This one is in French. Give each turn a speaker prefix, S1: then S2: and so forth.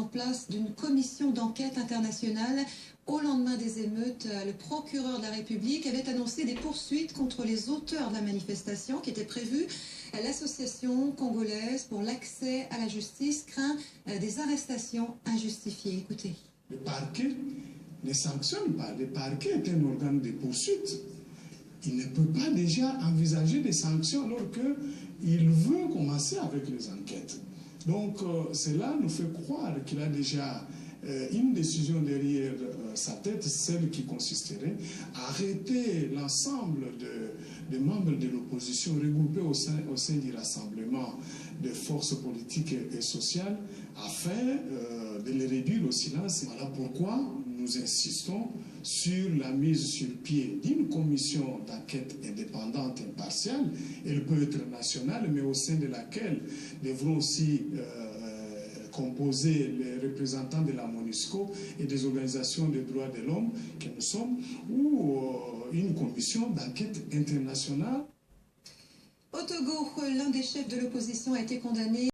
S1: en place d'une commission d'enquête internationale. Au lendemain des émeutes, le procureur de la République avait annoncé des poursuites contre les auteurs de la manifestation qui était prévue. L'association congolaise pour l'accès à la justice craint des arrestations injustifiées. Écoutez.
S2: Le parquet ne sanctionne pas. Le parquet est un organe de poursuite. Il ne peut pas déjà envisager des sanctions alors qu'il veut commencer avec les enquêtes. Donc cela nous fait croire qu'il a déjà une décision derrière sa tête, celle qui consisterait à arrêter l'ensemble des membres de l'opposition regroupés au sein du rassemblement des forces politiques et sociales afin de les réduire au silence. Voilà pourquoi nous insistons sur la mise sur pied d'une commission d'enquête indépendante, impartiale. Elle peut être nationale, mais au sein de laquelle devront aussi composer les représentants de la MONUSCO et des organisations des droits de l'homme que nous sommes, ou une commission d'enquête internationale.
S1: Au Togo, l'un des chefs de l'opposition a été condamné